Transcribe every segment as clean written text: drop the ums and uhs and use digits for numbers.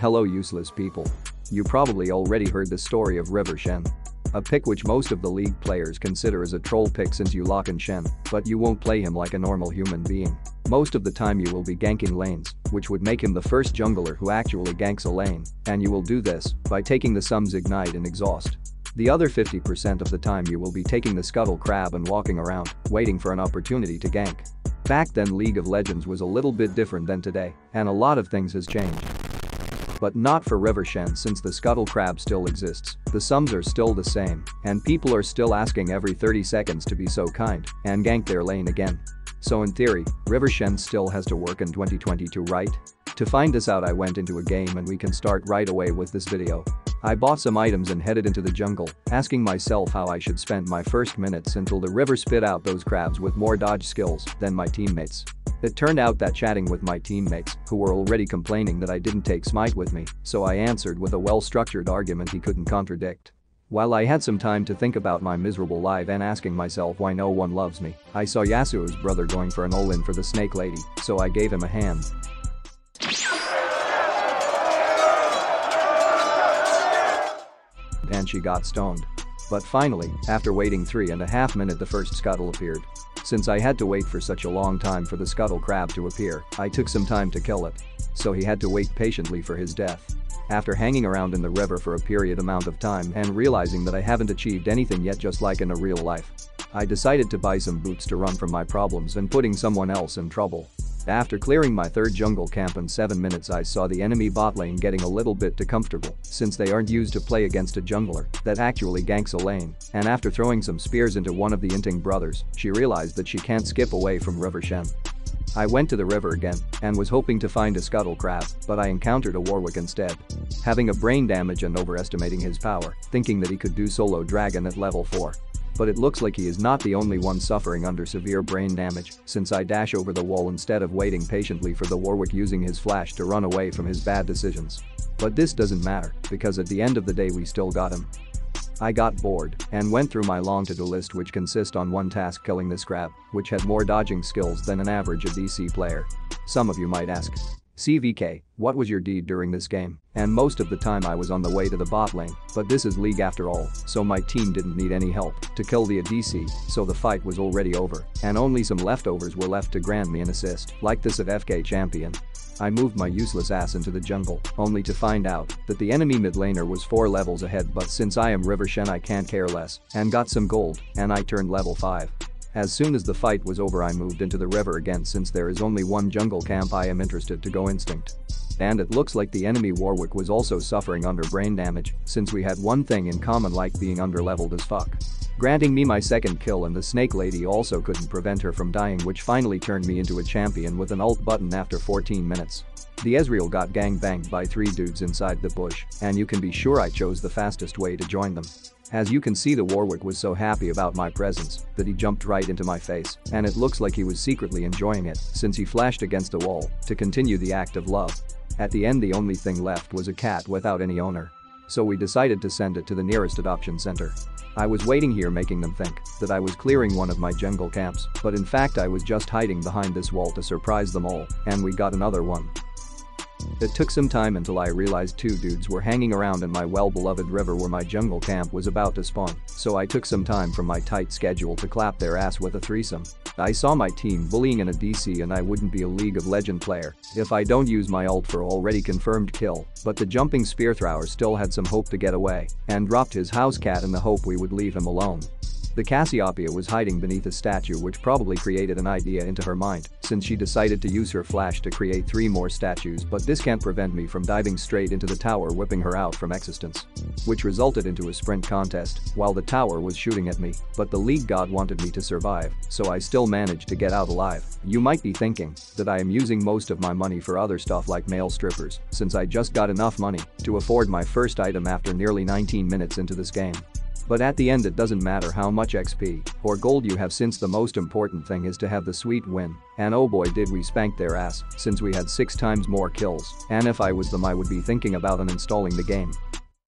Hello useless people. You probably already heard the story of River Shen. A pick which most of the league players consider as a troll pick since you lock in Shen, but you won't play him like a normal human being. Most of the time you will be ganking lanes, which would make him the first jungler who actually ganks a lane, and you will do this by taking the Sum's Ignite and Exhaust. The other 50% of the time you will be taking the Scuttle Crab and walking around, waiting for an opportunity to gank. Back then League of Legends was a little bit different than today, and a lot of things has changed. But not for River Shen since the Scuttle Crab still exists, the sums are still the same, and people are still asking every 30 seconds to be so kind and gank their lane again. So in theory, River Shen still has to work in 2022, right? To find this out I went into a game and we can start right away with this video. I bought some items and headed into the jungle, asking myself how I should spend my first minutes until the river spit out those crabs with more dodge skills than my teammates. It turned out that chatting with my teammates, who were already complaining that I didn't take Smite with me, so I answered with a well-structured argument he couldn't contradict. While I had some time to think about my miserable life and asking myself why no one loves me, I saw Yasuo's brother going for an all-in for the snake lady, so I gave him a hand. And she got stoned. But finally, after waiting 3.5 minutes the first scuttle appeared. Since I had to wait for such a long time for the Scuttle Crab to appear, I took some time to kill it. So he had to wait patiently for his death. After hanging around in the river for a period amount of time and realizing that I haven't achieved anything yet just like in a real life, I decided to buy some boots to run from my problems and putting someone else in trouble. After clearing my third jungle camp in 7 minutes I saw the enemy bot lane getting a little bit too comfortable since they aren't used to play against a jungler that actually ganks a lane, and after throwing some spears into one of the Inting brothers, she realized that she can't skip away from River Shen. I went to the river again and was hoping to find a Scuttle Crab, but I encountered a Warwick instead. Having a brain damage and overestimating his power, thinking that he could do solo dragon at level 4. But it looks like he is not the only one suffering under severe brain damage since I dash over the wall instead of waiting patiently for the Warwick using his flash to run away from his bad decisions. But this doesn't matter because at the end of the day we still got him. I got bored and went through my long to-do list which consists on one task killing this crab, which had more dodging skills than an average ADC player. Some of you might ask, CVK, what was your deed during this game? And most of the time I was on the way to the bot lane, but this is League after all, so my team didn't need any help to kill the ADC, so the fight was already over, and only some leftovers were left to grant me an assist, like this at FK Champion. I moved my useless ass into the jungle, only to find out that the enemy mid laner was 4 levels ahead, but since I am River Shen I can't care less, and got some gold, and I turned level 5. As soon as the fight was over I moved into the river again since there is only one jungle camp I am interested to go instinct. And it looks like the enemy Warwick was also suffering under brain damage since we had one thing in common like being underleveled as fuck. Granting me my second kill and the snake lady also couldn't prevent her from dying, which finally turned me into a champion with an ult button after 14 minutes. The Ezreal got gangbanged by 3 dudes inside the bush, and you can be sure I chose the fastest way to join them. As you can see the Warwick was so happy about my presence that he jumped right into my face, and it looks like he was secretly enjoying it since he flashed against the wall to continue the act of love. At the end the only thing left was a cat without any owner. So we decided to send it to the nearest adoption center. I was waiting here making them think that I was clearing one of my jungle camps, but in fact I was just hiding behind this wall to surprise them all, and we got another one. It took some time until I realized 2 dudes were hanging around in my well-beloved river where my jungle camp was about to spawn, so I took some time from my tight schedule to clap their ass with a threesome. I saw my team bullying an ADC and I wouldn't be a League of Legends player if I don't use my ult for already confirmed kill, but the jumping spear thrower still had some hope to get away and dropped his house cat in the hope we would leave him alone. The Cassiopeia was hiding beneath a statue which probably created an idea into her mind since she decided to use her flash to create 3 more statues, but this can't prevent me from diving straight into the tower whipping her out from existence. Which resulted into a sprint contest while the tower was shooting at me, but the League god wanted me to survive, so I still managed to get out alive. You might be thinking that I am using most of my money for other stuff like male strippers since I just got enough money to afford my first item after nearly 19 minutes into this game. But at the end it doesn't matter how much XP or gold you have since the most important thing is to have the sweet win, and oh boy did we spank their ass since we had 6 times more kills, and if I was them I would be thinking about uninstalling the game.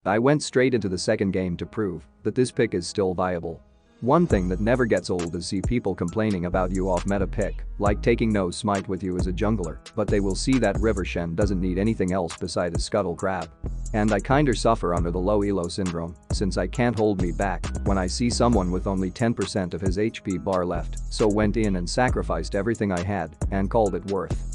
I went straight into the second game to prove that this pick is still viable. One thing that never gets old is see people complaining about you off meta pick, like taking no smite with you as a jungler, but they will see that River Shen doesn't need anything else beside his scuttle crab. And I kinda suffer under the low elo syndrome, since I can't hold me back when I see someone with only 10% of his HP bar left, so went in and sacrificed everything I had and called it worth.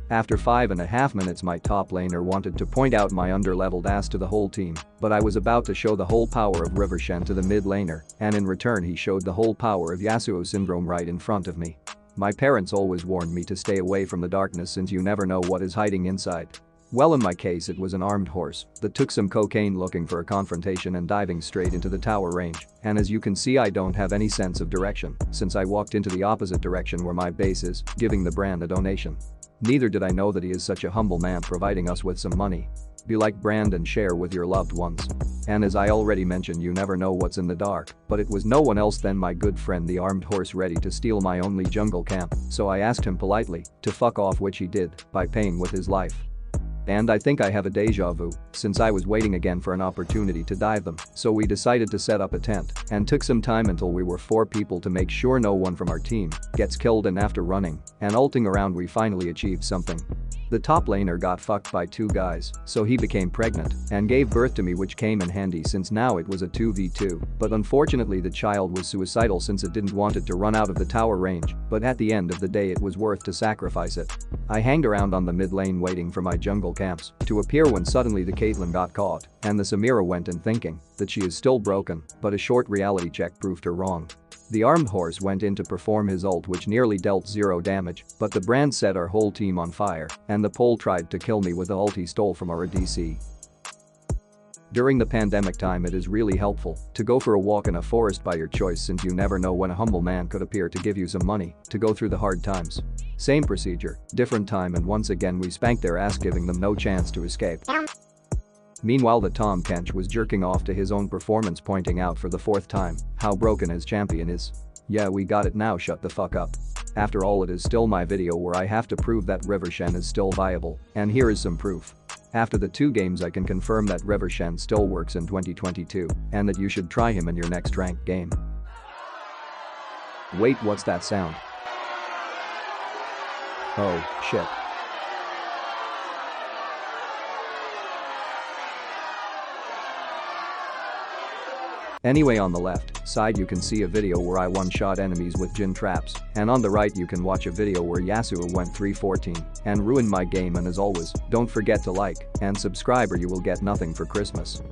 After 5.5 minutes my top laner wanted to point out my underleveled ass to the whole team, but I was about to show the whole power of River Shen to the mid laner, and in return he showed the whole power of Yasuo syndrome right in front of me. My parents always warned me to stay away from the darkness since you never know what is hiding inside. Well, in my case it was an armed horse that took some cocaine looking for a confrontation and diving straight into the tower range, and as you can see I don't have any sense of direction since I walked into the opposite direction where my base is, giving the brand a donation. Neither did I know that he is such a humble man providing us with some money. Be like brand and share with your loved ones. And as I already mentioned, you never know what's in the dark, but it was no one else than my good friend the armed horse ready to steal my only jungle camp, so I asked him politely to fuck off, which he did by paying with his life. And I think I have a deja vu, since I was waiting again for an opportunity to dive them, so we decided to set up a tent and took some time until we were 4 people to make sure no one from our team gets killed, and after running and ulting around we finally achieved something. The top laner got fucked by 2 guys, so he became pregnant and gave birth to me, which came in handy since now it was a 2v2, but unfortunately the child was suicidal since it didn't want it to run out of the tower range, but at the end of the day it was worth to sacrifice it. I hanged around on the mid lane waiting for my jungle camps to appear when suddenly the Caitlyn got caught and the Samira went in thinking that she is still broken, but a short reality check proved her wrong. The armed horse went in to perform his ult, which nearly dealt 0 damage, but the brand set our whole team on fire and the pole tried to kill me with the ult he stole from our ADC. During the pandemic time it is really helpful to go for a walk in a forest by your choice since you never know when a humble man could appear to give you some money to go through the hard times. Same procedure, different time, and once again we spanked their ass, giving them no chance to escape. Meanwhile the Tom Kench was jerking off to his own performance, pointing out for the 4th time how broken his champion is. Yeah, we got it, now shut the fuck up. After all, it is still my video where I have to prove that River Shen is still viable, and here is some proof. After the 2 games I can confirm that River Shen still works in 2022 and that you should try him in your next ranked game. Wait, what's that sound? Oh, shit. Anyway, on the left side you can see a video where I one-shot enemies with Jhin traps, and on the right you can watch a video where Yasuo went 314 and ruined my game. And as always, don't forget to like and subscribe or you will get nothing for Christmas.